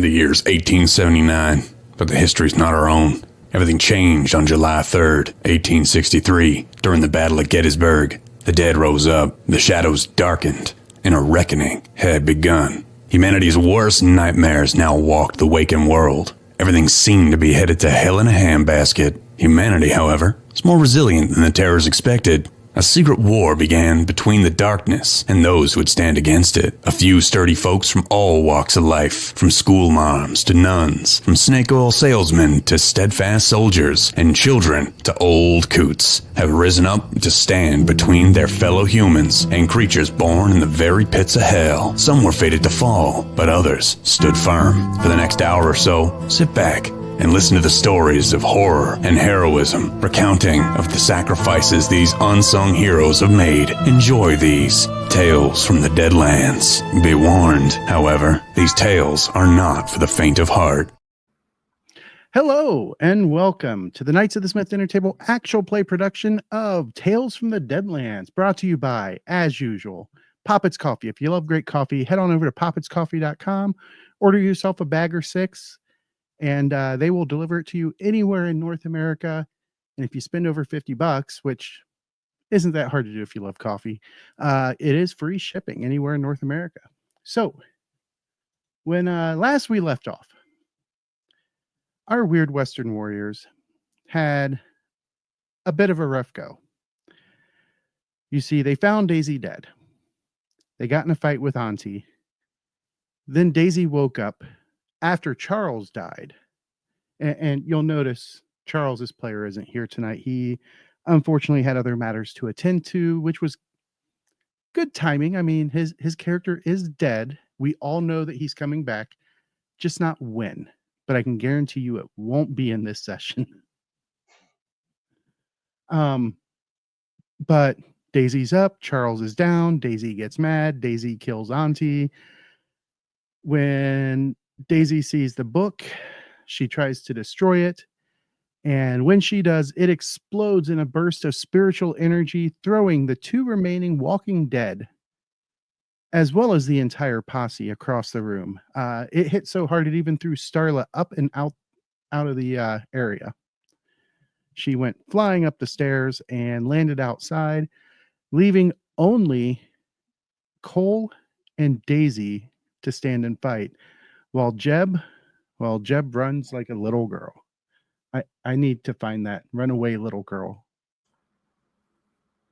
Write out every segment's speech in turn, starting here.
The year's 1879, but the history's not our own. Everything changed on July 3rd, 1863, during the Battle of Gettysburg. The dead rose up, the shadows darkened, and a reckoning had begun. Humanity's worst nightmares now walked the waking world. Everything seemed to be headed to hell in a handbasket. Humanity, however, was more resilient than the terrors expected. A secret war began between the darkness and those who would stand against it. A few sturdy folks from all walks of life, from school moms to nuns, from snake oil salesmen to steadfast soldiers, and children to old coots, have risen up to stand between their fellow humans and creatures born in the very pits of hell. Some were fated to fall, but others stood firm. For the next hour or so, sit back and listen to the stories of horror and heroism, recounting of the sacrifices these unsung heroes have made. Enjoy these tales from the Deadlands. Be warned, however, these tales are not for the faint of heart. Hello, and welcome to the Knights of the Smith Dinner Table actual play production of Tales from the Deadlands, brought to you by, as usual, Poppets Coffee. If you love great coffee, head on over to poppetscoffee.com, order yourself a bag or 6, and they will deliver it to you anywhere in North America. And if you spend over $50, which isn't that hard to do if you love coffee, it is free shipping anywhere in North America. So when last we left off, our weird Western warriors had a bit of a rough go. You see, they found Daisy dead. They got in a fight with Auntie. Then Daisy woke up after Charles died. And you'll notice Charles's player isn't here tonight. He unfortunately had other matters to attend to, which was good timing. I mean, his character is dead. We all know that he's coming back, just not when. But I can guarantee you it won't be in this session. But Daisy's up, Charles is down, Daisy gets mad, Daisy kills Auntie. When Daisy sees the book, she tries to destroy it. And when she does, it explodes in a burst of spiritual energy, throwing the 2 remaining walking dead, as well as the entire posse, across the room. It hit so hard it even threw Starla up and out of the area. She went flying up the stairs and landed outside, leaving only Cole and Daisy to stand and fight, while Jeb runs like a little girl. I need to find that runaway little girl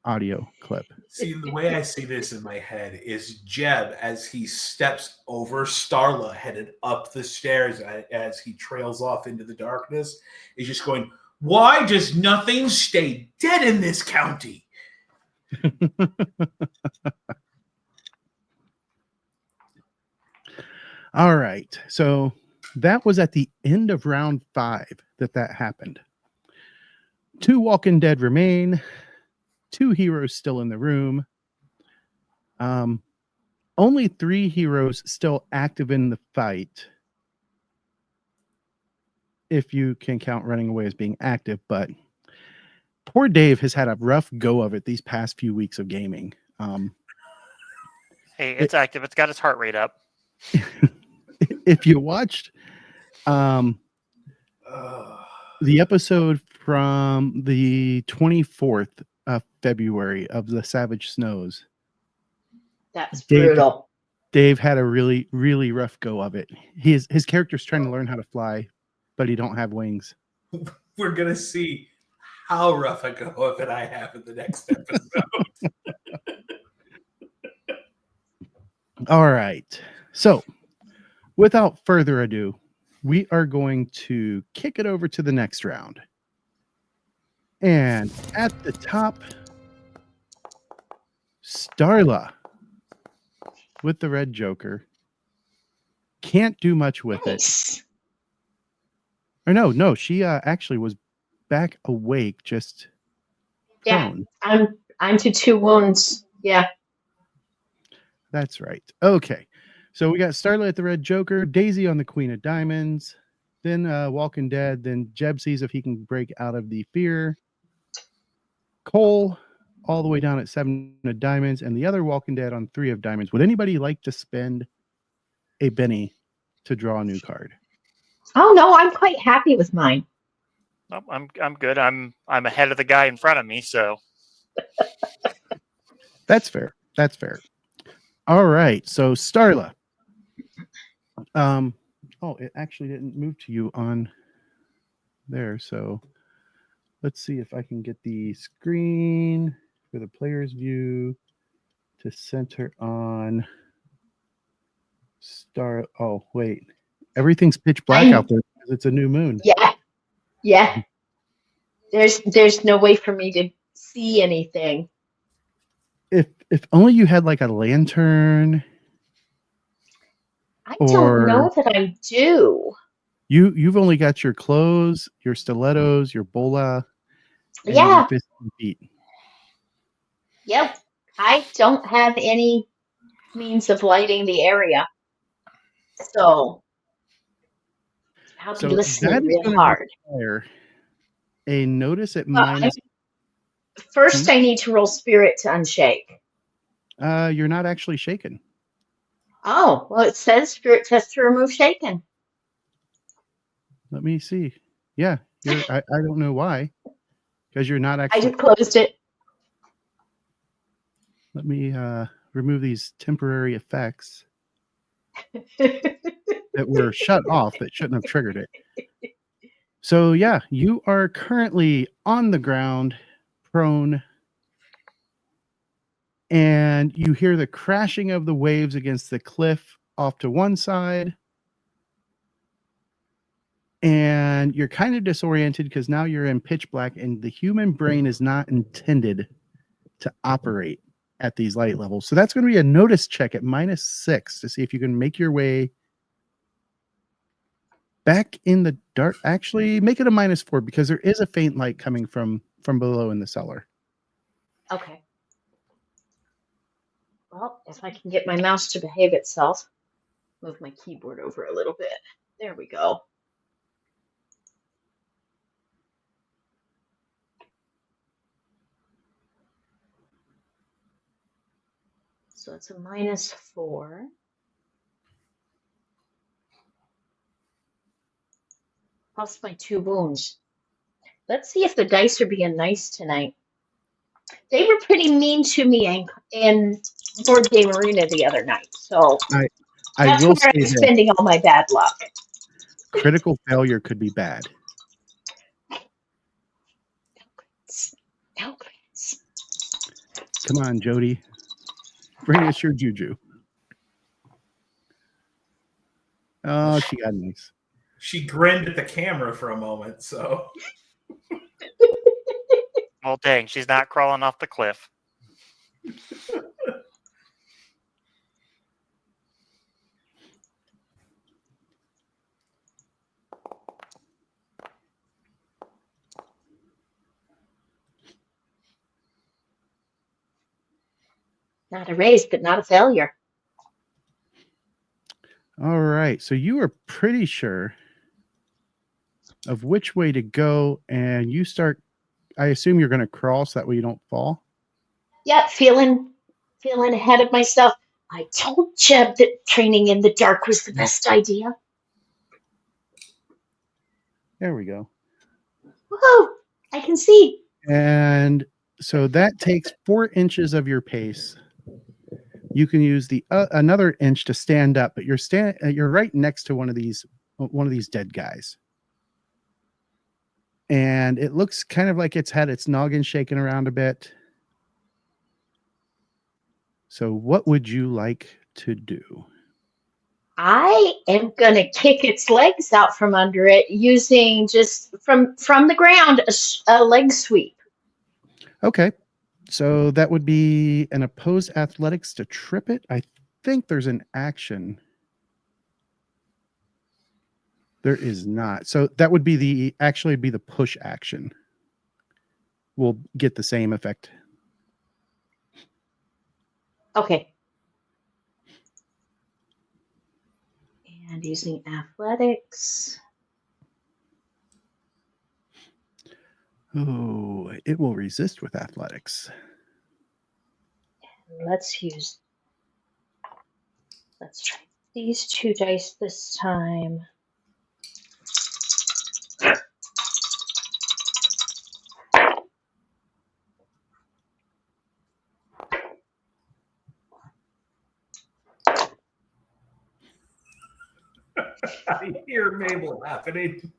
audio clip. See, the way I see this in my head is Jeb, as he steps over Starla, headed up the stairs as he trails off into the darkness, is just going, "Why does nothing stay dead in this county?" All right. So that was at the end of round 5 that happened. 2 walking dead remain. 2 heroes still in the room. Only 3 heroes still active in the fight, if you can count running away as being active. But poor Dave has had a rough go of it these past few weeks of gaming. Hey, it's active. It's got its heart rate up. If you watched the episode from the 24th of February of the Savage Snows, that's brutal. Dave had a really, really rough go of it. His character's trying to learn how to fly, but he don't have wings. We're going to see how rough a go of it I have in the next episode. All right. So, without further ado, we are going to kick it over to the next round. And at the top, Starla with the red joker. Can't do much with it. Or no, she actually was back awake, just prone. Yeah, I'm to 2 wounds. Yeah. That's right. Okay. So we got Starla at the red joker, Daisy on the queen of diamonds, then Walking Dead, then Jeb sees if he can break out of the fear. Cole all the way down at 7 of diamonds, and the other Walking Dead on 3 of diamonds. Would anybody like to spend a Benny to draw a new card. Oh no, I'm quite happy with mine. Oh, I'm good. I'm ahead of the guy in front of me, so That's fair. That's fair. All right. So Starla. Oh, it actually didn't move to you on there. So let's see if I can get the screen for the player's view to center on Star. Oh, wait. Everything's pitch black out there because it's a new moon. Yeah. There's no way for me to see anything. If only you had like a lantern. I don't know that I do. You've only got your clothes, your stilettos, your bola, and Yeah. your fists and feet. Yep. I don't have any means of lighting the area. So I'll be listening real hard. Require a notice at Well, minus. First, I need to roll spirit to unshake. You're not actually shaken. Oh, well, it says spirit test to remove shaken. Let me see. Yeah, I don't know why, because you're not actually. I just closed it. Let me remove these temporary effects that were shut off that shouldn't have triggered it. So yeah, you are currently on the ground, prone, and you hear the crashing of the waves against the cliff off to one side. And you're kind of disoriented because now you're in pitch black and the human brain is not intended to operate at these light levels. So that's going to be a notice check at -6 to see if you can make your way back in the dark. Actually, make it a -4 because there is a faint light coming from below in the cellar. Okay. Well, if I can get my mouse to behave itself, move my keyboard over a little bit. There we go. So it's a -4. Plus my 2 wounds. Let's see if the dice are being nice tonight. They were pretty mean to me in Board Game Arena the other night. So I will say I'm spending all my bad luck. Critical failure could be bad. No. Come on, Jody. Bring us your juju. Oh, she got nice. She grinned at the camera for a moment, so. well, dang, she's not crawling off the cliff. Not a raise, but not a failure. All right. So you are pretty sure of which way to go, and you start. I assume you're going to crawl so that way you don't fall. Yeah, feeling ahead of myself. I told Jeb that training in the dark was the best idea. There we go. Woohoo! I can see. And so that takes 4 inches of your pace. You can use the another inch to stand up, but you're right next to one of these dead guys. And it looks kind of like it's had its noggin shaken around a bit. So what would you like to do? I am going to kick its legs out from under it using just from the ground a leg sweep. Okay. So that would be an opposed athletics to trip it. I think there's an action. There is not. So that would be the push action. We'll get the same effect. Okay. And using athletics. Oh, it will resist with athletics. Let's try these 2 dice this time. I hear Mabel happening.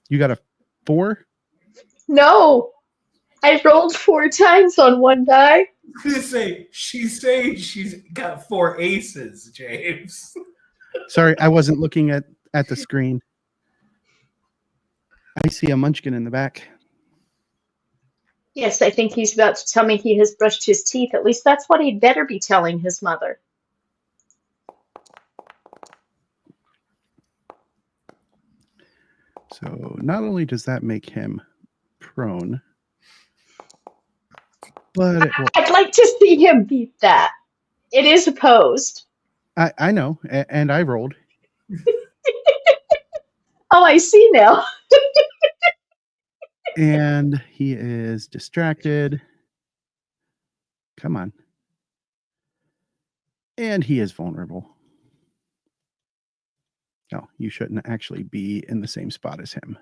You got a 4? No! I rolled 4 times on one die. I was gonna say she's saying she's got 4 aces, James. Sorry, I wasn't looking at the screen. I see a munchkin in the back. Yes, I think he's about to tell me he has brushed his teeth. At least that's what he'd better be telling his mother. So not only does that make him prone, but it will, I'd like to see him beat that. It is opposed. I know, and I rolled. Oh, I see now. And he is distracted. Come on. And he is vulnerable. No, you shouldn't actually be in the same spot as him.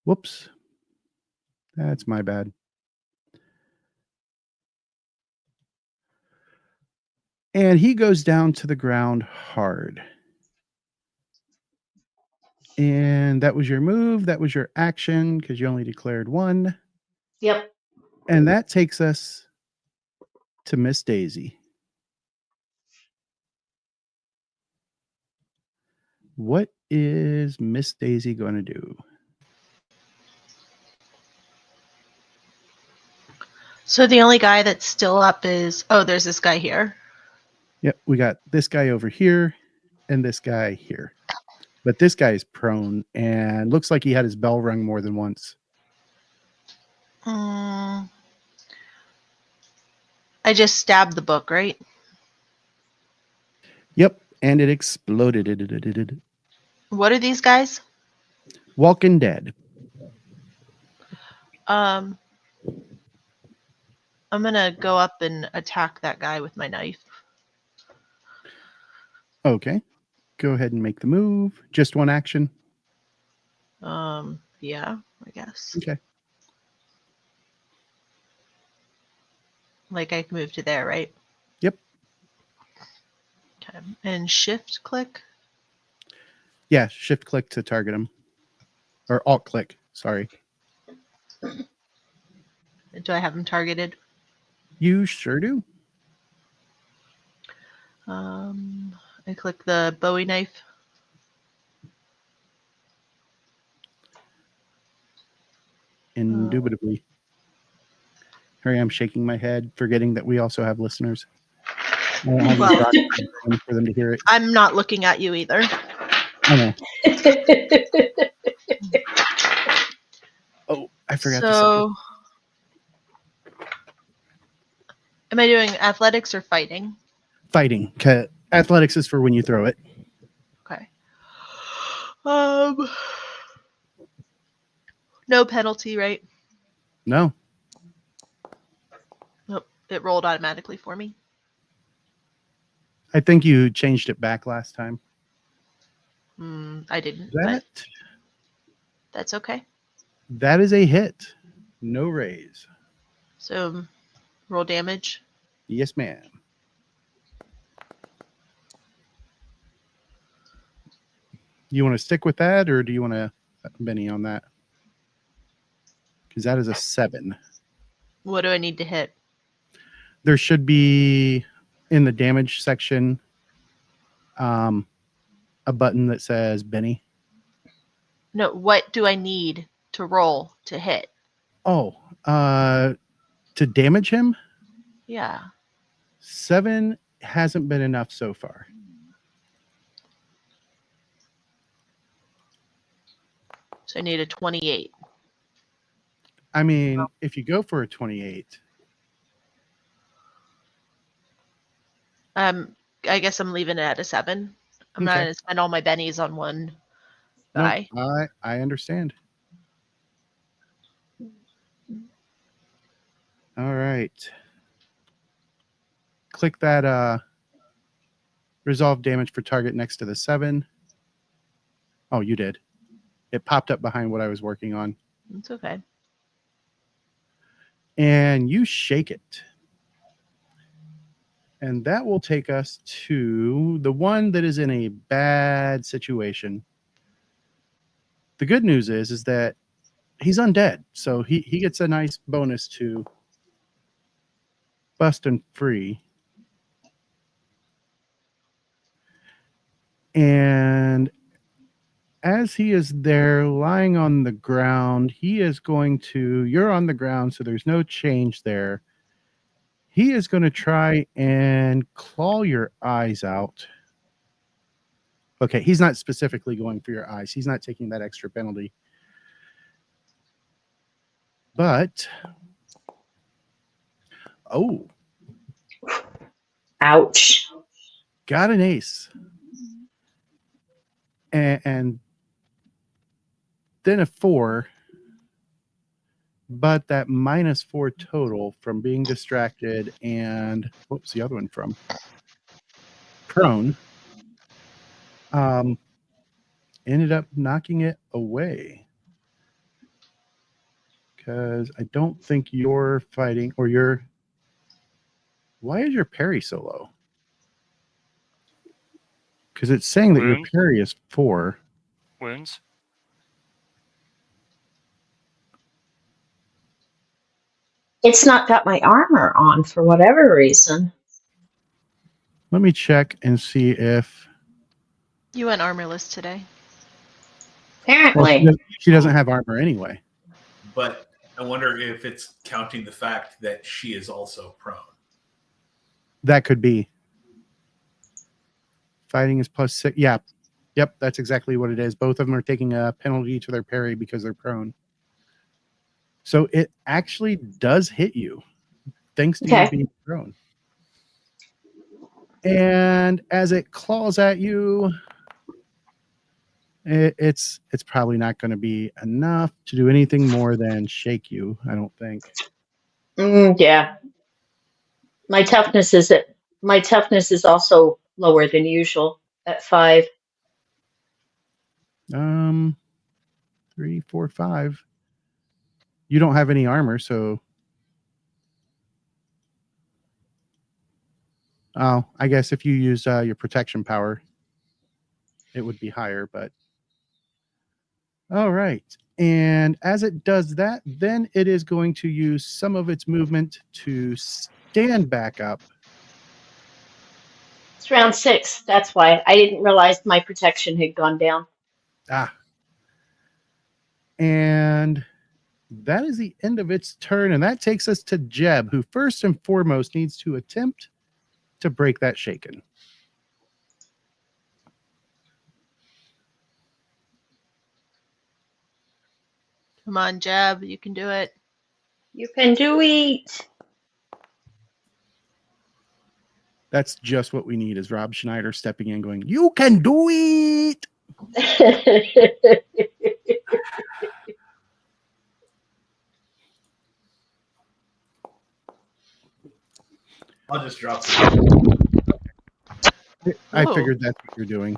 Whoops. That's my bad. And he goes down to the ground hard. And that was your move. That was your action because you only declared 1. Yep. And that takes us to Miss Daisy. What is Miss Daisy going to do? So the only guy that's still up is, oh, there's this guy here. Yep, we got this guy over here and this guy here. But this guy is prone and looks like he had his bell rung more than once. I just stabbed the book, right? Yep, and it exploded. What are these guys? Walking Dead. I'm gonna go up and attack that guy with my knife. Okay. Go ahead and make the move. Just one action. Yeah, I guess. Okay. Like I can move to there, right? Yep. Okay. And shift click. Yeah, shift click to target him. Or alt click, sorry. Do I have him targeted? You sure do. I click the Bowie knife. Indubitably. Here I am shaking my head, forgetting that we also have listeners. I don't have Well, this for them to hear it. I'm not looking at you either. I know. Oh, I forgot to So, am I doing athletics or fighting? fighting. Athletics is for when you throw it. Okay. No penalty, right? No. Nope. It rolled automatically for me. I think you changed it back last time. I didn't, but that's okay. That is a hit. No raise. So, roll damage. Yes, ma'am. You want to stick with that, or do you want to Benny on that? Because that is a 7. What do I need to hit? There should be in the damage section a button that says Benny. No, what do I need to roll to hit? Oh, to damage him? Yeah. 7 hasn't been enough so far. So I need a 28. I mean, if you go for a 28. I guess I'm leaving it at a 7. I'm not going to spend all my bennies on one guy. No, I understand. right. Click that resolve damage for target next to the 7. Oh, you did. It popped up behind what I was working on. It's okay. And you shake it. And that will take us to the one that is in a bad situation. The good news is that he's undead. So he gets a nice bonus to busting free. And as he is there lying on the ground, he is going to, you're on the ground, so there's no change there. He is going to try and claw your eyes out. Okay, he's not specifically going for your eyes. He's not taking that extra penalty. But, oh, Ouch. got an ace. And then a 4. But that -4 total from being distracted and what's the other one from? Prone. Ended up knocking it away. Because I don't think you're fighting or you're. Why is your parry so low? Because it's saying that your Wounds? parry is 4. Wounds. It's not got my armor on for whatever reason. Let me check and see if. You went armorless today. Well, Apparently. she doesn't have armor anyway. But I wonder if it's counting the fact that she is also prone. That could be. Fighting is +6. Yeah. Yep, that's exactly what it is. Both of them are taking a penalty to their parry because they're prone. So it actually does hit you, thanks to you being prone. And as it claws at you, it's probably not going to be enough to do anything more than shake you, I don't think. Yeah. My toughness is also lower than usual at 5. 3, 4, 5. You don't have any armor, so. Oh, I guess if you use your protection power, it would be higher, but. All right. And as it does that, then it is going to use some of its movement to stand back up. It's round 6. That's why I didn't realize my protection had gone down. And that is the end of its turn. And that takes us to Jeb, who first and foremost needs to attempt to break that shaken. Come on, Jeb. You can do it. You can do it. That's just what we need is Rob Schneider stepping in going, you can do it. I'll just drop I figured that's what you're doing.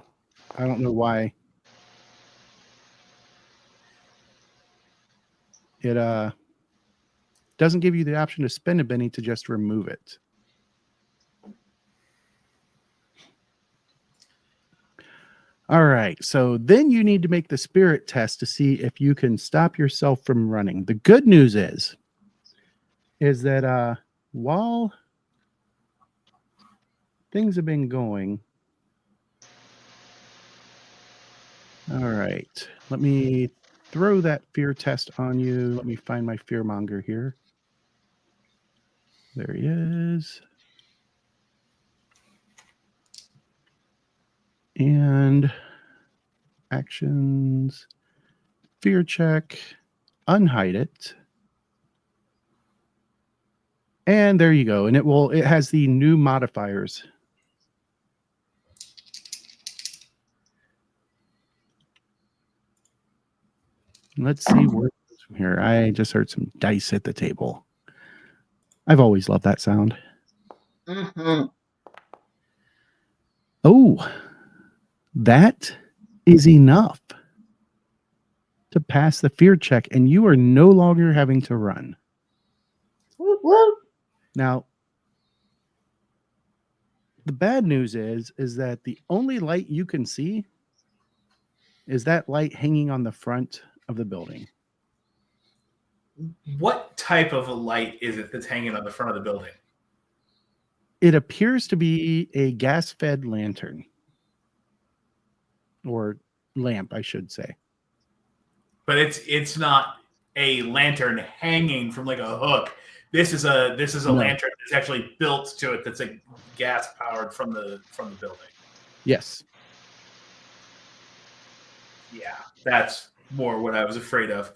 I don't know why. It doesn't give you the option to spend a penny to just remove it. All right, so then you need to make the spirit test to see if you can stop yourself from running. The good news is that while things have been going, all right, let me throw that fear test on you. Let me find my fearmonger here. There he is. And actions, fear check, unhide it. And there you go. And it has the new modifiers. Let's see where it goes from here. I just heard some dice hit the table. I've always loved that sound. Mm-hmm. Oh, that is enough to pass the fear check, and you are no longer having to run. Whoop, whoop. Now, the bad news is that the only light you can see is that light hanging on the front of the building. What type of a light is it that's hanging on the front of the building? It appears to be a gas-fed lantern. Or lamp, I should say. But it's not a lantern hanging from like a hook. This is a No. lantern that's actually built to it that's a gas powered from the building. Yes. Yeah, that's more what I was afraid of.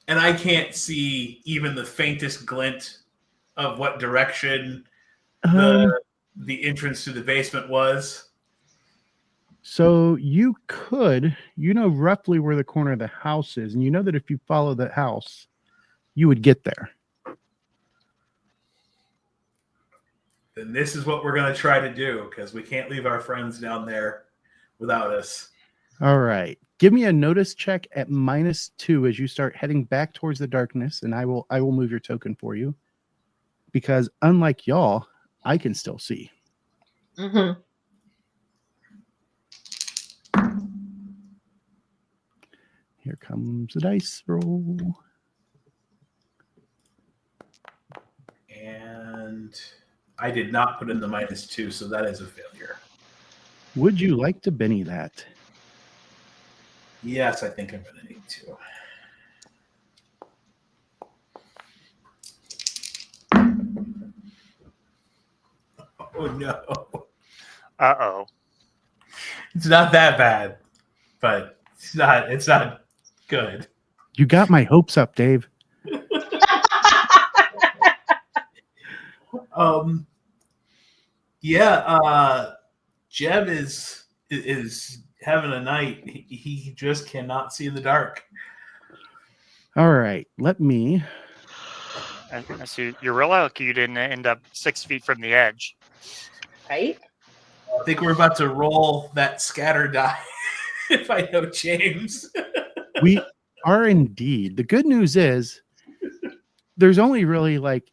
And I can't see even the faintest glint of what direction the entrance to the basement was. So you could, roughly where the corner of the house is, and you know that if you follow the house, you would get there. Then this is what we're going to try to do, because we can't leave our friends down there without us. All right. Give me a notice check at -2 as you start heading back towards the darkness, and I will move your token for you. Because unlike y'all, I can still see. Mm-hmm. Here comes the dice roll. And I did not put in the -2, so that is a failure. Would you like to Benny that? Yes, I think I'm going to need to. Oh, no. Uh-oh. It's not that bad, but it's not good. You got my hopes up, Dave. Jeb is having a night. He just cannot see in the dark. All right, let me. And so you're real lucky you didn't end up 6 feet from the edge. Right? I think we're about to roll that scatter die, if I know James. We are indeed. The good news is there's only really like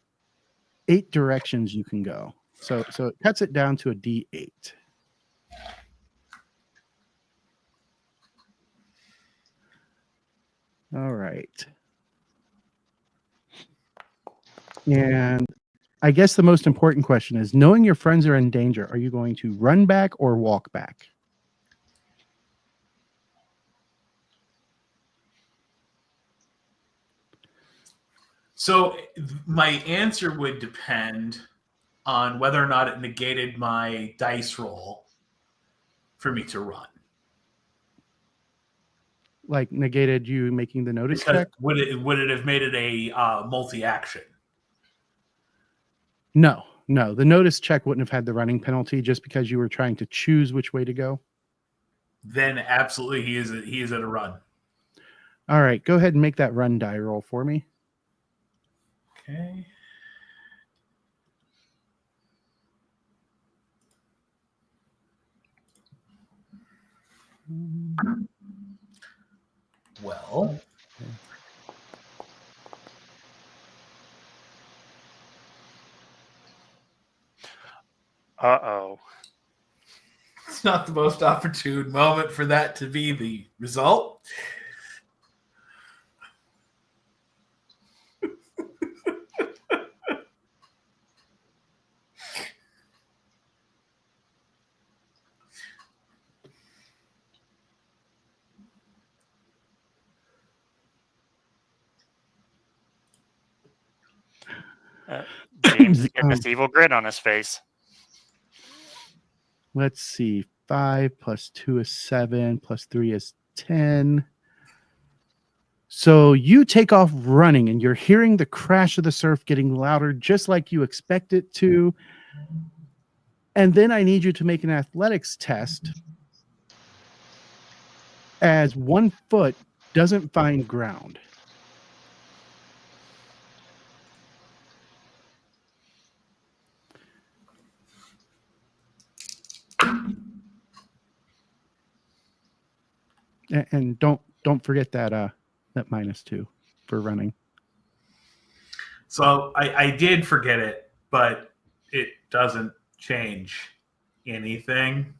8 directions you can go. So it cuts it down to a D8. All right. And I guess the most important question is, knowing your friends are in danger, are you going to run back or walk back? So my answer would depend on whether or not it negated my dice roll for me to run. Like negated you making the notice Because check? would it have made it a multi-action? No. The notice check wouldn't have had the running penalty just because you were trying to choose which way to go. Then absolutely he is at a run. All right, go ahead and make that run die roll for me. Okay. Well, Uh-oh. it's not the most opportune moment for that to be the result. James is getting this evil grin on his face. Let's see. 5 + 2 is 7, + 3 is 10. So you take off running and you're hearing the crash of the surf getting louder just like you expect it to. And then I need you to make an athletics test as one foot doesn't find ground. And don't forget that that -2 for running. So I did forget it, but it doesn't change anything.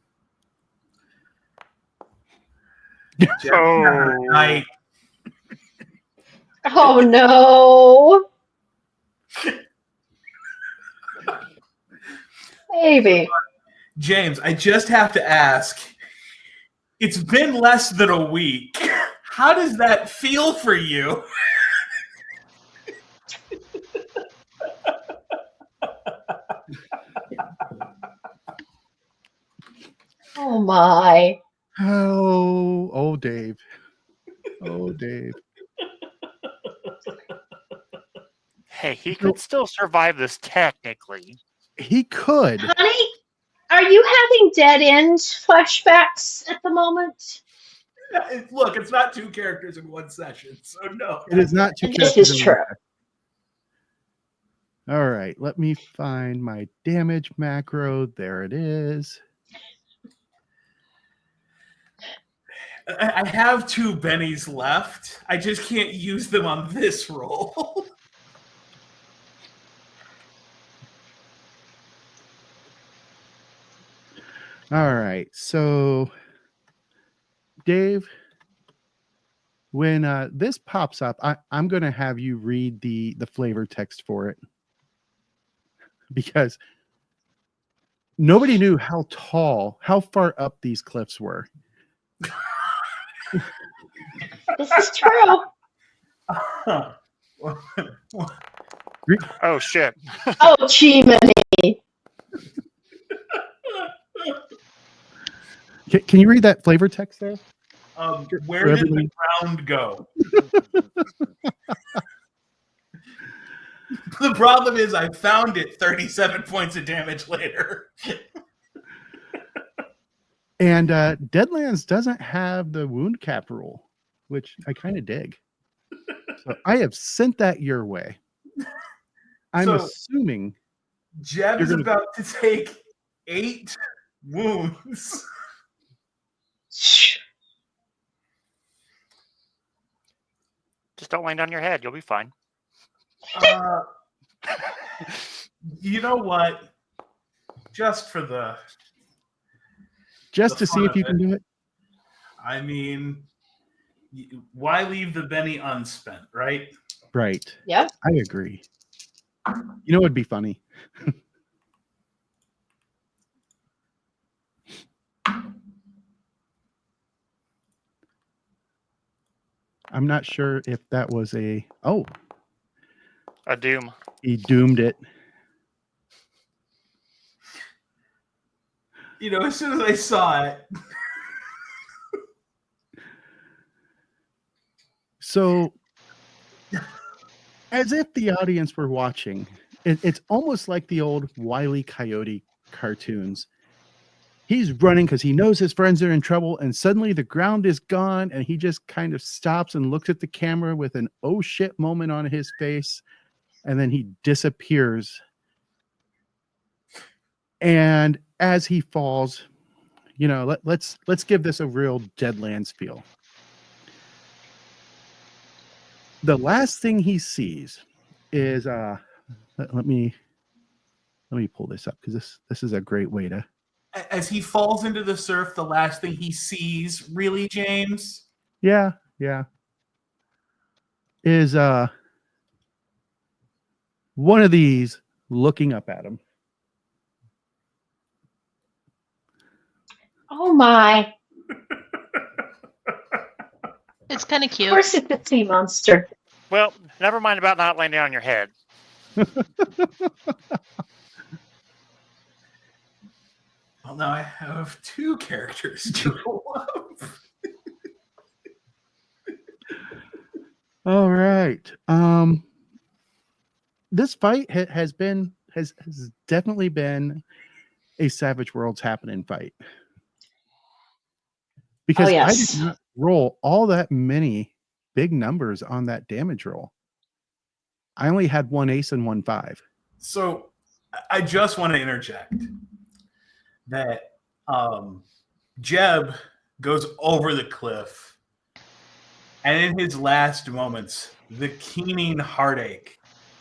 Oh. Oh no. Baby. James, I just have to ask. It's been less than a week. How does that feel for you? Oh my. Oh, Dave. Oh, Dave. Hey, he could still survive this technically. He could. Honey, are you having dead end flashbacks at the moment? Look, it's not 2 characters in one session, so no. It is not 2 This characters is in true. one session. All right, let me find my damage macro. There it is. I have 2 bennies left. I just can't use them on this roll. All right, so Dave, when this pops up, I'm going to have you read the flavor text for it, because nobody knew how far up these cliffs were. This is true. Oh shit. Oh, Chimney. Can you read that flavor text there? Where did the ground go? The problem is I found it 37 points of damage later. And Deadlands doesn't have the wound cap rule, which I kind of dig. So I have sent that your way. I'm So, assuming Jeb you're is gonna- about to take 8 wounds. Just don't land on your head. You'll be fine. You know what? Just for the to see if you can do it. I mean, why leave the Benny unspent, right? Right. Yep. I agree. You know what would be funny? I'm not sure if that was a doom. He doomed it. You know, as soon as I saw it. So, as if the audience were watching, it's almost like the old Wile E. Coyote cartoons. He's running because he knows his friends are in trouble, and suddenly the ground is gone, and he just kind of stops and looks at the camera with an oh shit moment on his face, and then he disappears. And as he falls, you know, let's give this a real Deadlands feel. The last thing he sees is let me pull this up, because this is a great way to. As he falls into the surf, the last thing he sees, really, James? Yeah. Is one of these looking up at him. Oh my. It's kind of Of cute. course it's a sea monster. Well, never mind about not landing on your head. Well, now I have 2 characters to go up. All right. This fight has definitely been a Savage Worlds happening fight, because I yes. did not roll all that many big numbers on that damage roll. I only had one ace and one 5. So I just want to interject that Jeb goes over the cliff, and in his last moments, the keening heartache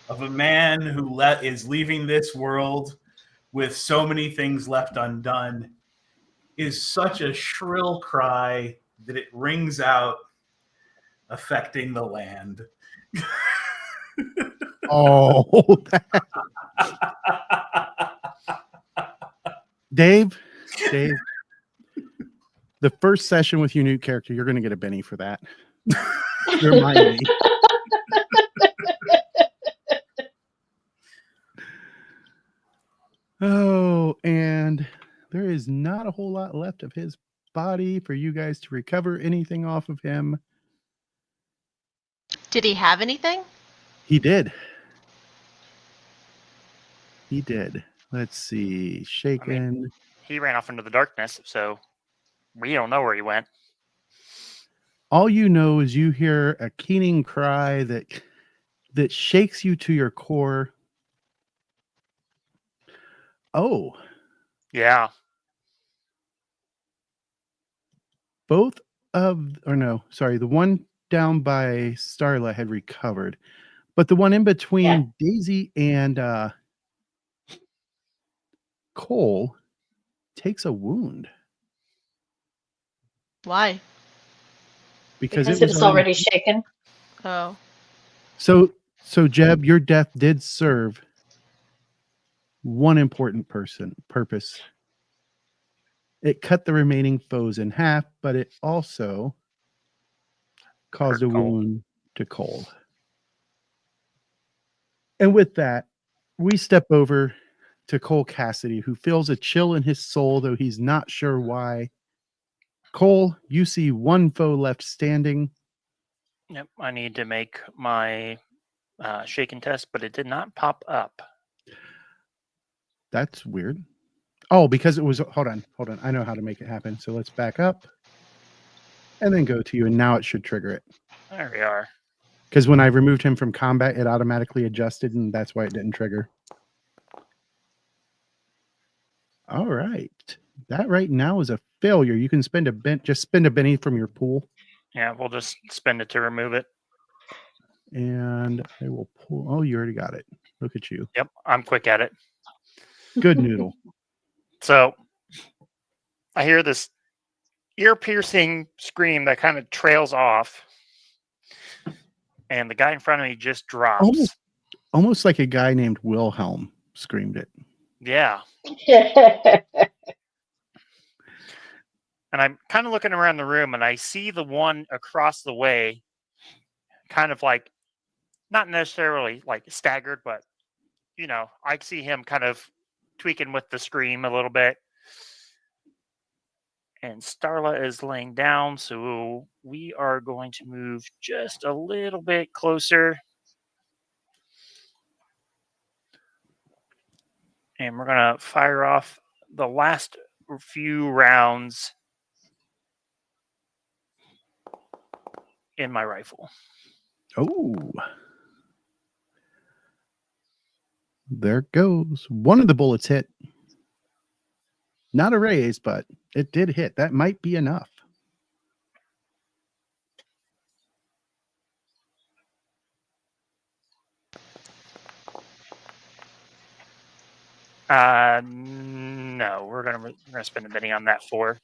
of a man who is leaving this world with so many things left undone is such a shrill cry that it rings out, affecting the land. Oh, Dave, the first session with your new character, you're going to get a Benny for that. Remind me. Oh, and there is not a whole lot left of his body for you guys to recover anything off of him. Did he have anything? He did. He did. Let's see. Shaken. He ran off into the darkness, so we don't know where he went. All you know is you hear a keening cry that shakes you to your core. Oh, Yeah. the one down by Starla had recovered, but the one in between Daisy and Cole takes a wound Why? because Because it was already shaken. Oh. So Jeb, your death did serve one important purpose. It cut the remaining foes in half, but it also caused Hurt a Cole. wound to Cole. And with that, we step over to Cole Cassidy, who feels a chill in his soul, though he's not sure why. Cole, you see one foe left standing. Yep. I need to make my shaken test, but it did not pop up. That's weird. Oh, because it was, hold on. I know how to make it happen. So let's back up and then go to you. And now it should trigger it. There we are. Because when I removed him from combat, it automatically adjusted, and that's why it didn't trigger. All right. That right now is a failure. You can spend just spend a Benny from your pool. Yeah, we'll just spend it to remove it. And I will pull. Oh, you already got it. Look at you. Yep, I'm quick at it. Good noodle. So I hear this ear-piercing scream that kind of trails off, and the guy in front of me just drops. Almost like a guy named Wilhelm screamed it. Yeah. And I'm kind of looking around the room, and I see the one across the way kind of like, not necessarily like staggered, but, I see him kind of tweaking with the scream a little bit. And Starla is laying down, so we are going to move just a little bit closer. And we're going to fire off the last few rounds in my rifle. Oh. There goes. One of the bullets hit. Not a raise, but it did hit. That might be enough. No, we're gonna spend a Benny on that 4.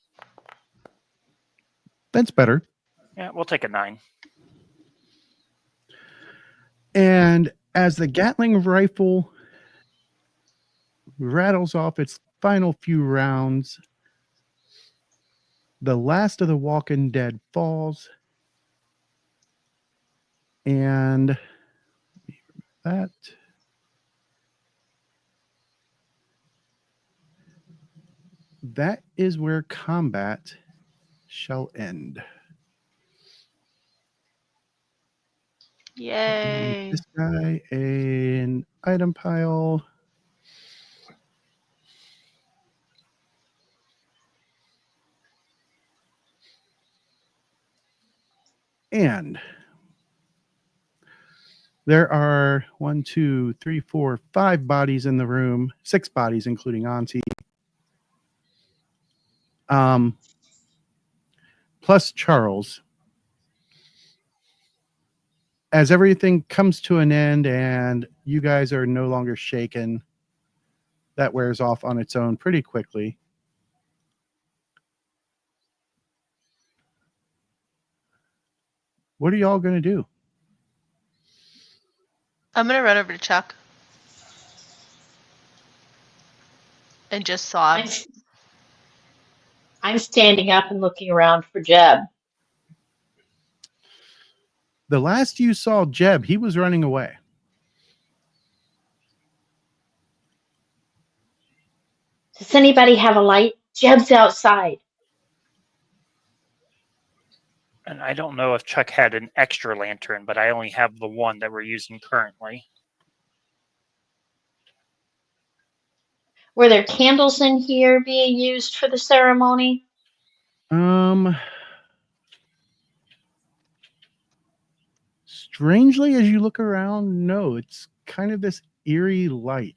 That's better. Yeah, we'll take a 9. And as the Gatling rifle rattles off its final few rounds, the last of the Walking Dead falls. And that is where combat shall end. Yay. This guy an item pile. And there are 1, 2, 3, 4, 5 bodies in the room, 6 bodies, including Auntie. Plus Charles. As everything comes to an end and you guys are no longer shaken, that wears off on its own pretty quickly. What are y'all going to do? I'm going to run over to Chuck and just sob. I'm standing up and looking around for Jeb. The last you saw Jeb, he was running away. Does anybody have a light? Jeb's outside. And I don't know if Chuck had an extra lantern, but I only have the one that we're using currently. Were there candles in here being used for the ceremony? Strangely, as you look around, no, it's kind of this eerie light.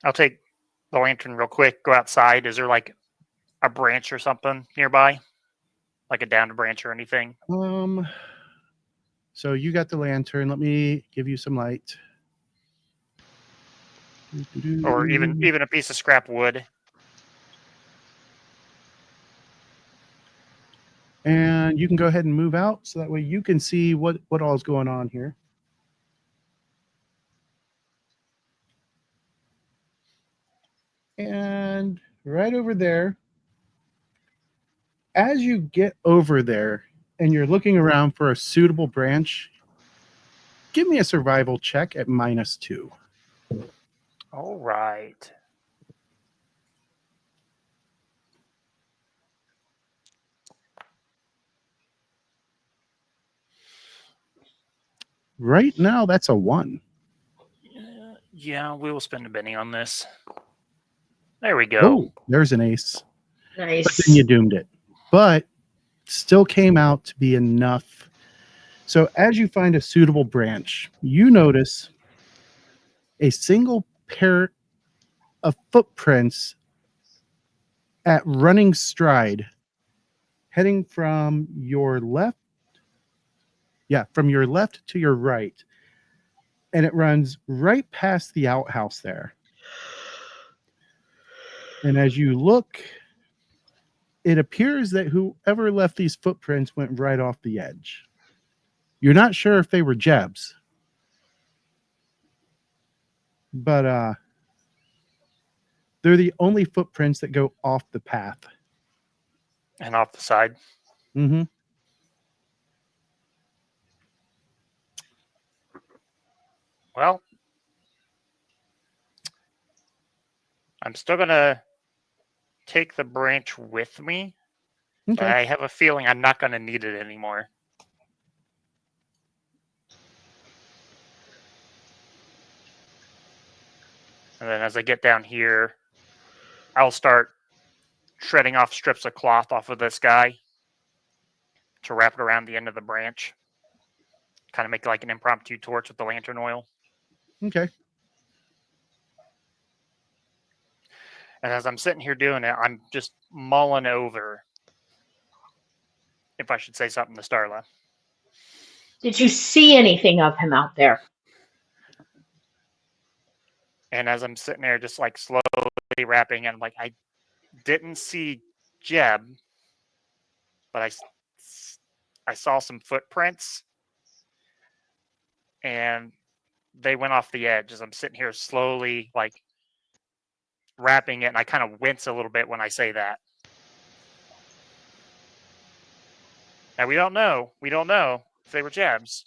I'll take the lantern real quick, go outside. Is there like a branch or something nearby? Like a downed branch or anything? So you got the lantern. Let me give you some light. Or even a piece of scrap wood. And you can go ahead and move out so that way you can see what all is going on here. And right over there, as you get over there and you're looking around for a suitable branch, give me a survival check at -2. All right. Right now, that's a 1. Yeah, we will spend a penny on this. There we go. Oh, there's an ace. Nice. But then you doomed it. But still came out to be enough. So as you find a suitable branch, you notice a single pair of footprints at running stride heading from your left. Yeah, from your left to your right. And it runs right past the outhouse there. And as you look, it appears that whoever left these footprints went right off the edge. You're not sure if they were Jeb's, but they're the only footprints that go off the path. And off the side. Mm-hmm. Well, I'm still going to take the branch with me. Okay. But I have a feeling I'm not going to need it anymore. And then as I get down here, I'll start shredding off strips of cloth off of this guy to wrap it around the end of the branch. Kind of make like an impromptu torch with the lantern oil. Okay. And as I'm sitting here doing it, I'm just mulling over if I should say something to Starla. Did you see anything of him out there? And as I'm sitting there just like slowly wrapping, and like I didn't see Jeb, but I saw some footprints, and they went off the edge as I'm sitting here slowly like wrapping it, and I kind of wince a little bit when I say that. Now we don't know if they were Jeb's.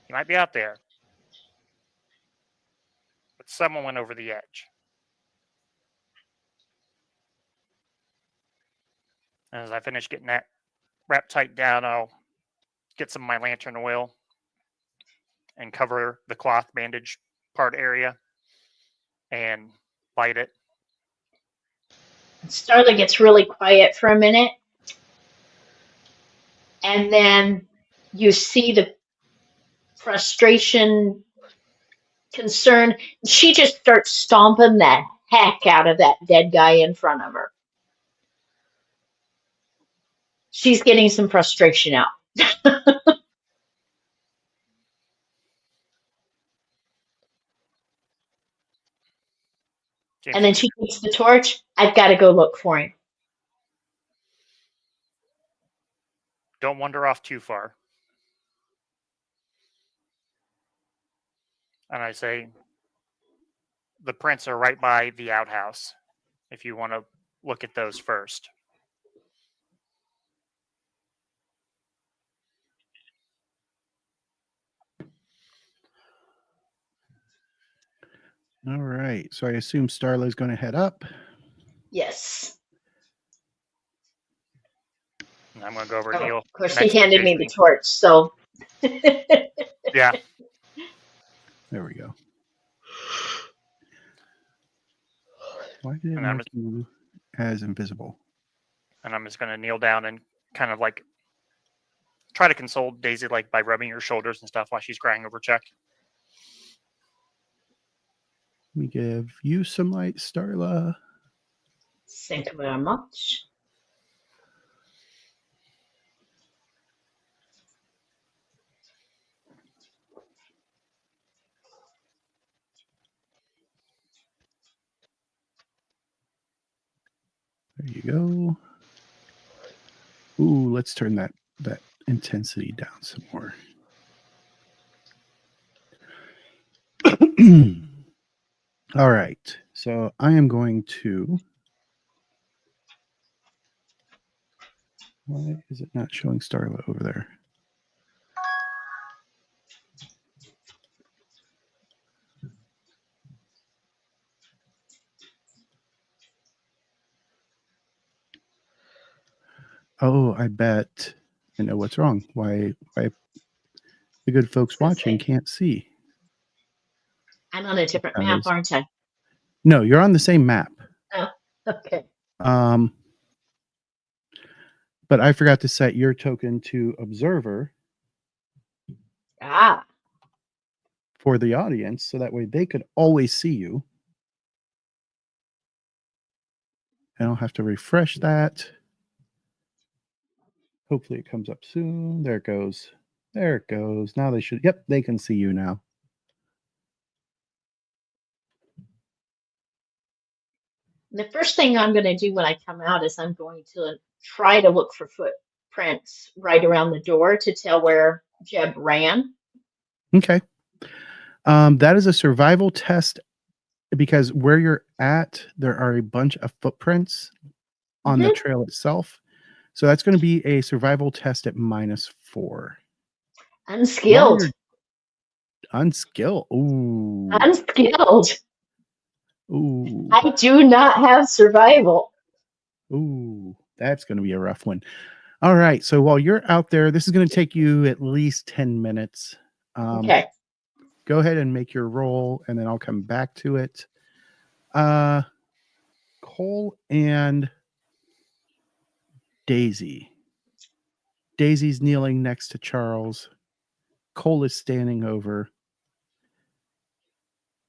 He might be out there. But someone went over the edge. And as I finish getting that wrapped tight down, I'll get some of my lantern oil and cover the cloth bandage part area and light it. Starla gets really quiet for a minute, And then you see the frustration, concern. She just starts stomping the heck out of that dead guy in front of her. She's getting some frustration out. And then she takes the torch. I've got to go look for him. Don't wander off too far. And I say, the prints are right by the outhouse, if you want to look at those first. All right. So I assume Starla is going to head up. Yes. And I'm going to go over Oh, Neil. of course, he handed me the Jason. torch, so. Yeah. There we go. Why did it And mark you as invisible? And I'm just going to kneel down and kind of like try to console Daisy, like by rubbing her shoulders and stuff while she's crying over Chuck. Let me give you some light, Starla. Thank you very much. There you go. Ooh, let's turn that intensity down some more. All right. So I am going to. Why is it not showing Starla over there? Oh, I bet I know what's wrong. Why the good folks watching can't see. I'm on a different map, aren't I? No, you're on the same map. Oh, okay. But I forgot to set your token to observer. Ah. For the audience, so that way they could always see you. I don't have to refresh that. Hopefully it comes up soon. There it goes. There it goes. Now they should. Yep, they can see you now. The first thing I'm going to do when I come out is I'm going to try to look for footprints right around the door to tell where Jeb ran. Okay. That is a survival test because where you're at, there are a bunch of footprints on the trail itself. So that's going to be a survival test at -4. Unskilled. Unskilled. Ooh. Unskilled. Ooh. I do not have survival. Ooh, that's going to be a rough one. All right. So while you're out there, this is going to take you at least 10 minutes. Okay. Go ahead and make your roll, and then I'll come back to it. Cole and Daisy. Daisy's kneeling next to Charles. Cole is standing over.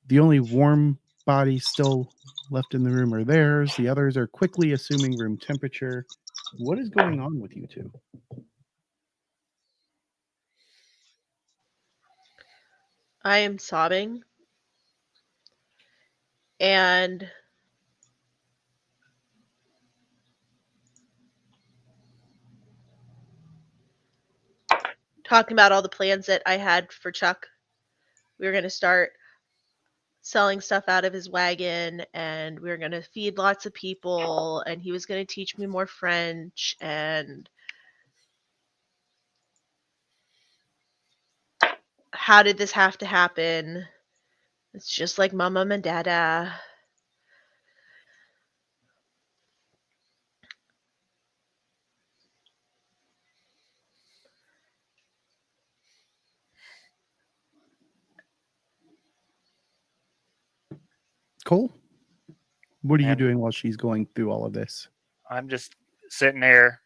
The only warm bodies still left in the room are theirs. The others are quickly assuming room temperature. What is going on with you two? I am sobbing. And talking about all the plans that I had for Chuck. We were going to start selling stuff out of his wagon, and we were going to feed lots of people, and he was going to teach me more French, and how did this have to happen? It's just like Mama and Dada. Cole, what are you doing while she's going through all of this? I'm just sitting there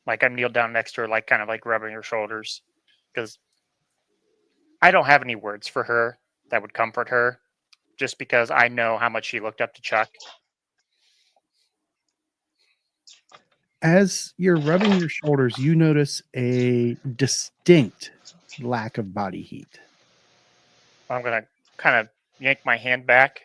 Like I'm kneeled down next to her, like kind of like rubbing her shoulders, because I don't have any words for her that would comfort her, just because I know how much she looked up to Chuck. As you're rubbing your shoulders, you notice a distinct lack of body heat. I'm gonna kind of yank my hand back.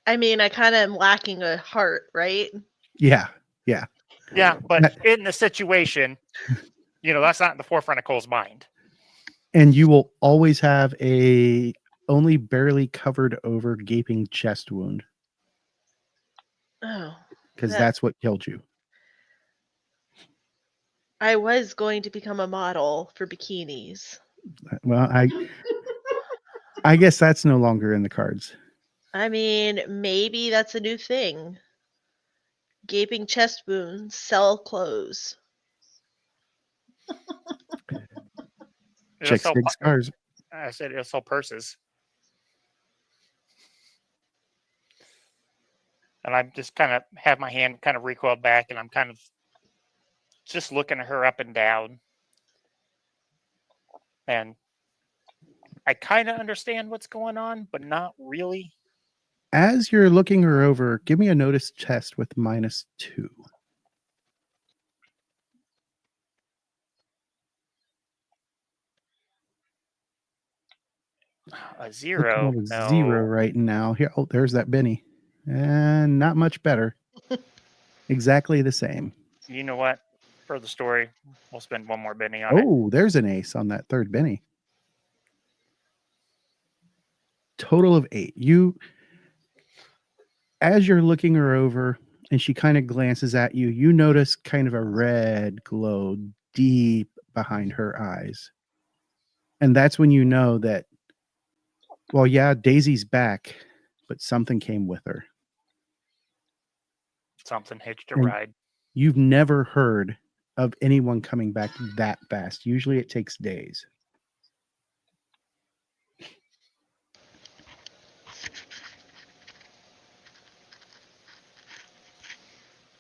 I mean, I kind of am lacking a heart, right? Yeah. Yeah, but in the situation, that's not in the forefront of Cole's mind. And you will always have a only barely covered over gaping chest wound. Oh. Because that's what killed you. I was going to become a model for bikinis. Well, I guess that's no longer in the cards. I mean, maybe that's a new thing. Gaping chest wounds, sell clothes. Chicks dig scars. I said it'll sell purses. And I just kind of have my hand kind of recoiled back, and I'm kind of just looking at her up and down. And I kind of understand what's going on, but not really. As you're looking her over, give me a notice test with -2. A 0. No. 0 right now. Here, there's that Benny. And not much better. Exactly the same. You know what? For the story, we'll spend one more Benny on it. Oh, there's an ace on that third Benny. Total of 8. As you're looking her over and she kind of glances at you, you notice kind of a red glow deep behind her eyes. And that's when you know that, well, yeah, Daisy's back, but something came with her. Something hitched a ride. You've never heard of anyone coming back that fast. Usually it takes days.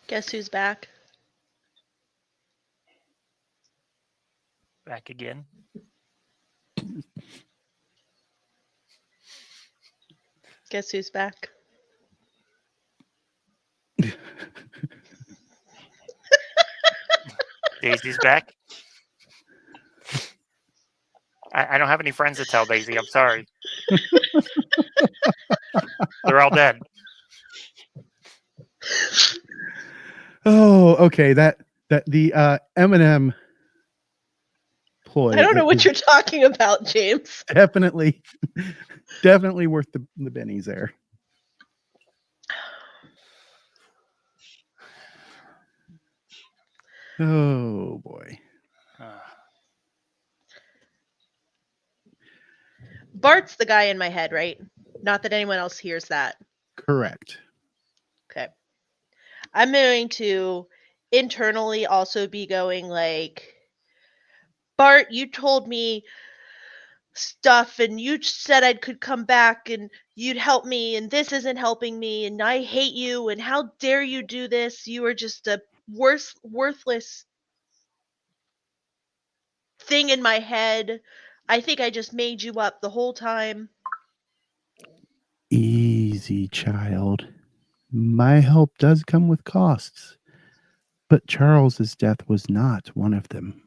Guess who's back? Back again. Guess who's back? Daisy's back. I don't have any friends to tell Daisy. I'm sorry. They're all dead. Oh, okay. That the Eminem ploy. I don't know what you're talking about, James. Definitely worth the bennies there. Oh boy. Bart's the guy in my head, right? Not that anyone else hears that. Correct. Okay. I'm going to internally also be going like, Bart, you told me stuff and you said I could come back and you'd help me and this isn't helping me and I hate you and how dare you do this? You are just a worthless thing in my head. I think I just made you up the whole time. Easy, child. My help does come with costs, but Charles's death was not one of them.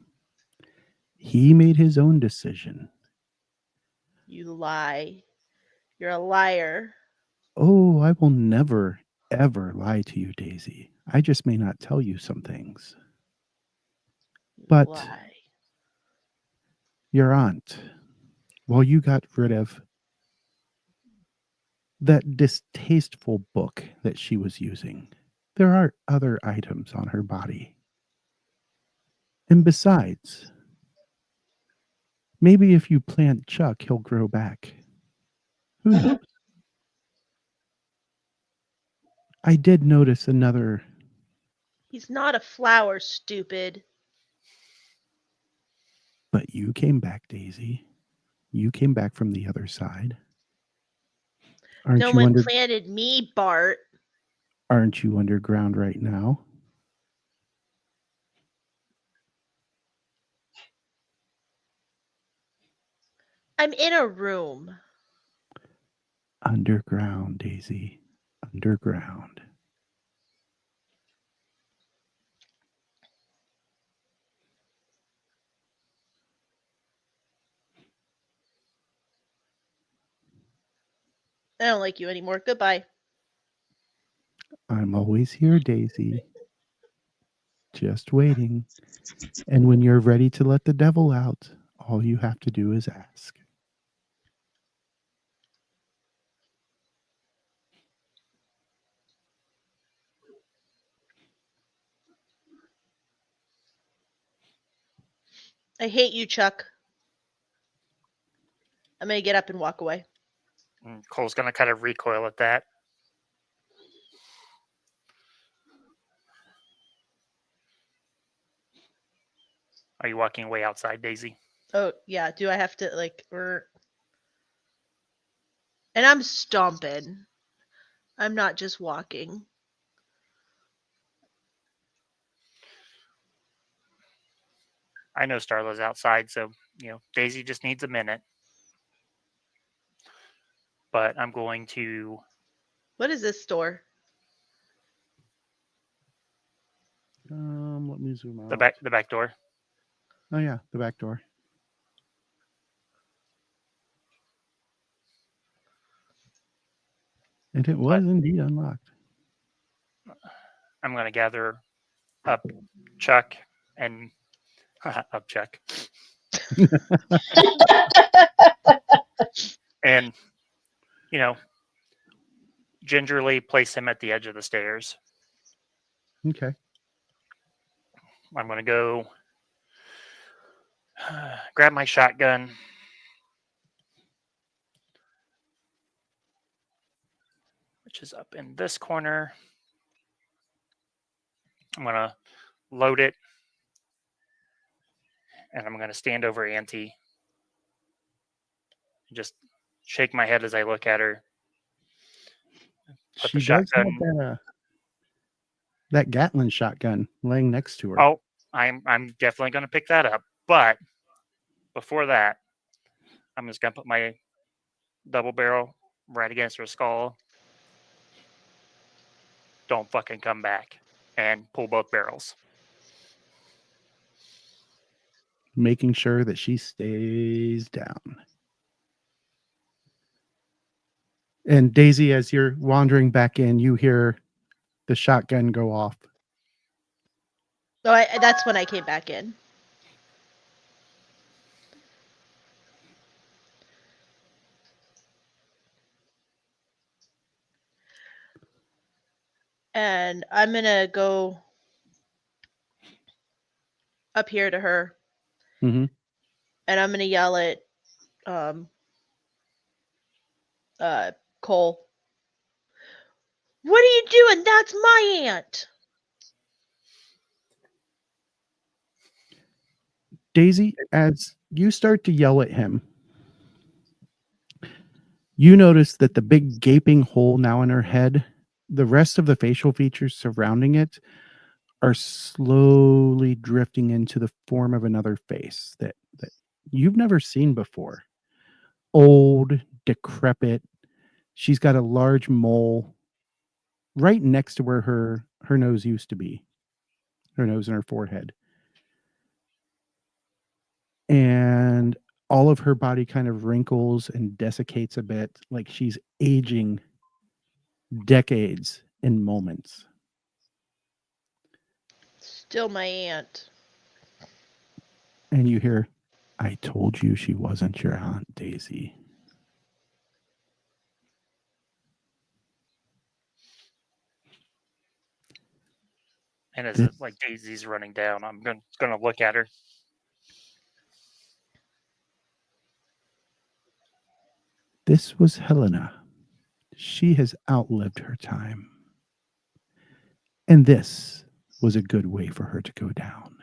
He made his own decision. You lie. You're a liar. Oh, I will never, ever lie to you, Daisy. I just may not tell you some things. But lie. Your aunt, well, you got rid of that distasteful book that she was using. There are other items on her body. And besides, maybe if you plant Chuck, he'll grow back. Who knows? I did notice another. He's not a flower, stupid. But you came back, Daisy. You came back from the other side. Aren't no you one planted me, Bart. Aren't you underground right now? I'm in a room. Underground, Daisy. Underground. I don't like you anymore. Goodbye. I'm always here, Daisy. Just waiting. And when you're ready to let the devil out, all you have to do is ask. I hate you, Chuck. I'm going to get up and walk away. And Cole's going to kind of recoil at that. Are you walking away outside, Daisy? Oh, yeah. Do I have to, And I'm stomping. I'm not just walking. I know Starla's outside, so, Daisy just needs a minute. But I'm going to... What is this store? Let me zoom out. The back door. Oh yeah, the back door. And it was indeed unlocked. I'm going to gather up Chuck and... up Chuck. And, gingerly place him at the edge of the stairs. Okay. I'm going to go grab my shotgun. Which is up in this corner. I'm going to load it. And I'm going to stand over Auntie. And just shake my head as I look at her. Put the She does shotgun. have that Gatlin shotgun laying next to her. Oh, I'm definitely going to pick that up. But before that, I'm just going to put my double barrel right against her skull. Don't fucking come back. And pull both barrels. Making sure that she stays down. And Daisy, as you're wandering back in, you hear the shotgun go off. Oh, that's when I came back in. And I'm going to go up here to her. Mm-hmm. And I'm going to yell at Cole. What are you doing? That's my aunt. Daisy, as you start to yell at him, you notice that the big gaping hole now in her head, the rest of the facial features surrounding it are slowly drifting into the form of another face that you've never seen before. Old, decrepit. She's got a large mole right next to where her nose used to be. Her nose and her forehead. And all of her body kind of wrinkles and desiccates a bit, like she's aging decades in moments. Still my aunt. And you hear, I told you she wasn't your Aunt Daisy. And as it, like Daisy's running down, I'm going to look at her. This was Helena. She has outlived her time. And this was a good way for her to go down.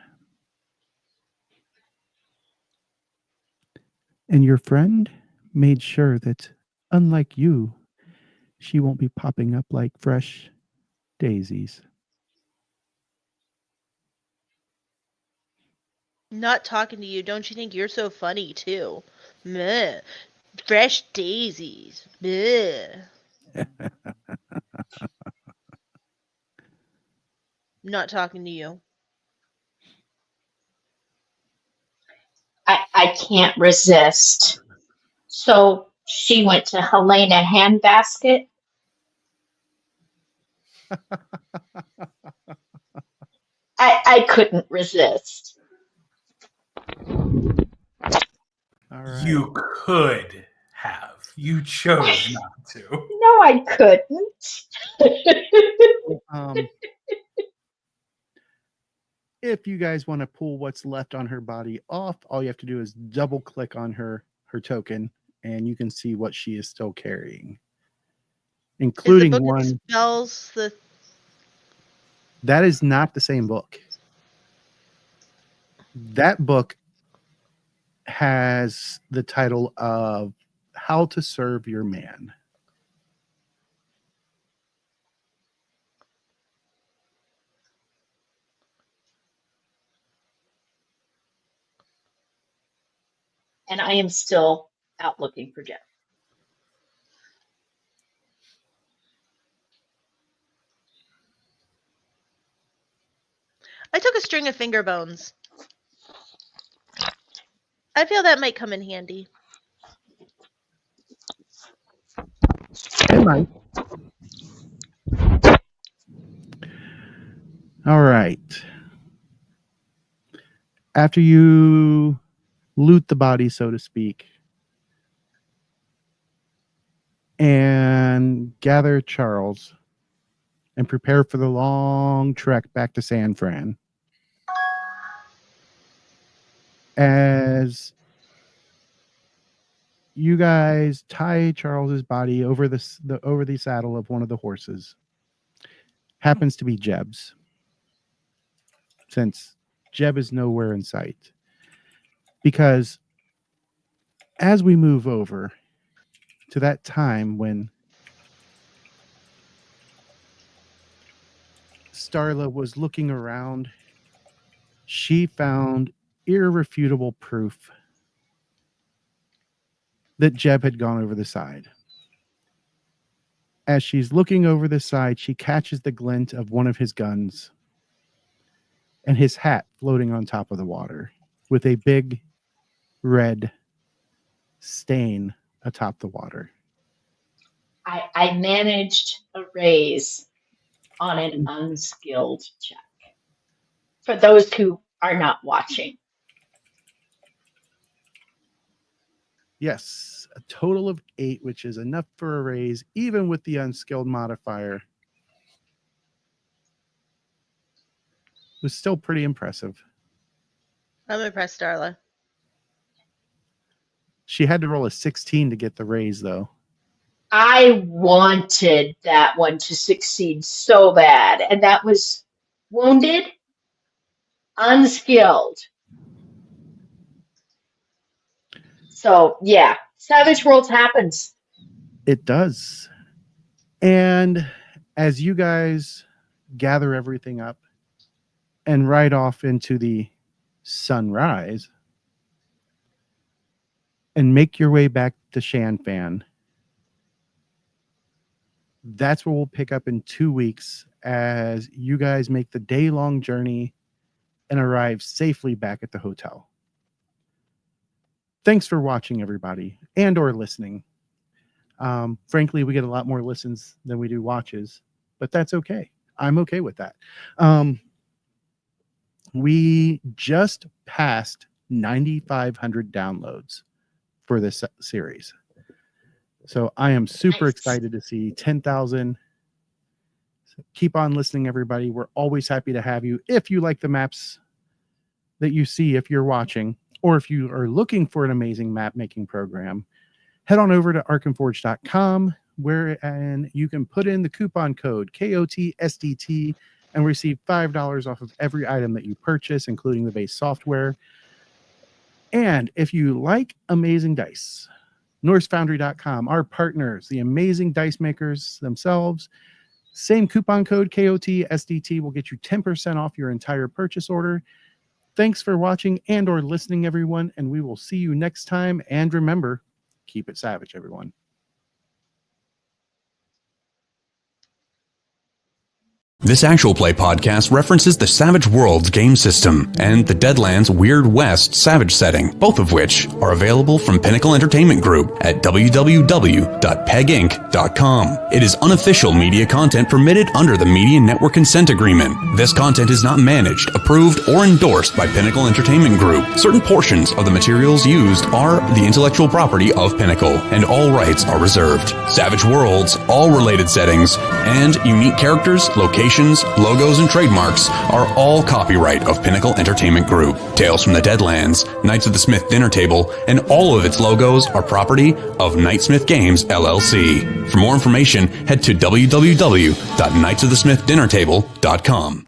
And your friend made sure that, unlike you, she won't be popping up like fresh daisies. Not talking to you. Don't you think you're so funny too? Meh. Fresh daisies. Bleh. Not talking to you. I can't resist. So she went to Helena Handbasket. I couldn't resist. All right. You could have. You chose not to. No, I couldn't. If you guys want to pull what's left on her body off, all you have to do is double click on her token, and you can see what she is still carrying, Is the including book one. of spells the That is not the same book. That book has the title of How to Serve Your Man. And I am still out looking for Jeff. I took a string of finger bones. I feel that might come in handy. It might. All right. After you loot the body, so to speak, and gather Charles and prepare for the long trek back to San Fran, as you guys tie Charles's body over the saddle of one of the horses, happens to be Jeb's, since Jeb is nowhere in sight. Because as we move over to that time when Starla was looking around, she found irrefutable proof that Jeb had gone over the side. As she's looking over the side, she catches the glint of one of his guns and his hat floating on top of the water with a big red stain atop the water. I managed a raise on an unskilled check. For those who are not watching. Yes, a total of 8, which is enough for a raise, even with the unskilled modifier. Was still pretty impressive. I'm impressed, Starla. She had to roll a 16 to get the raise, though. I wanted that one to succeed so bad, and that was wounded, unskilled. So, yeah, Savage Worlds happens. It does. And as you guys gather everything up and ride off into the sunrise and make your way back to Shanfan, that's where we'll pick up in 2 weeks as you guys make the day-long journey and arrive safely back at the hotel. Thanks for watching, everybody, and or listening. Frankly, we get a lot more listens than we do watches, but that's okay. I'm okay with that. We just passed 9,500 downloads for this series. So I am super Nice. excited to see 10,000. Keep on listening, everybody. We're always happy to have you. If you like the maps that you see, if you're watching, or if you are looking for an amazing map making program, head on over to arkandforge.com, and you can put in the coupon code KOTSDT and receive $5 off of every item that you purchase, including the base software. And if you like amazing dice, NorseFoundry.com, our partners, the amazing dice makers themselves, Same coupon code KOTSDT will get you 10% off your entire purchase order. Thanks for watching and or listening, everyone, and we will see you next time. And remember, keep it savage, everyone. This actual play podcast references the Savage Worlds game system and the Deadlands Weird West Savage setting, both of which are available from Pinnacle Entertainment Group at www.peginc.com. It is unofficial media content permitted under the Media Network Consent Agreement. This content is not managed, approved, or endorsed by Pinnacle Entertainment Group. Certain portions of the materials used are the intellectual property of Pinnacle, and all rights are reserved. Savage Worlds, all related settings, and unique characters, locations, logos, and trademarks are all copyright of Pinnacle Entertainment Group. Tales from the Deadlands, Knights of the Smith Dinner Table, and all of its logos are property of Knightsmith Games, LLC. For more information, head to www.knightsofthesmithdinnertable.com.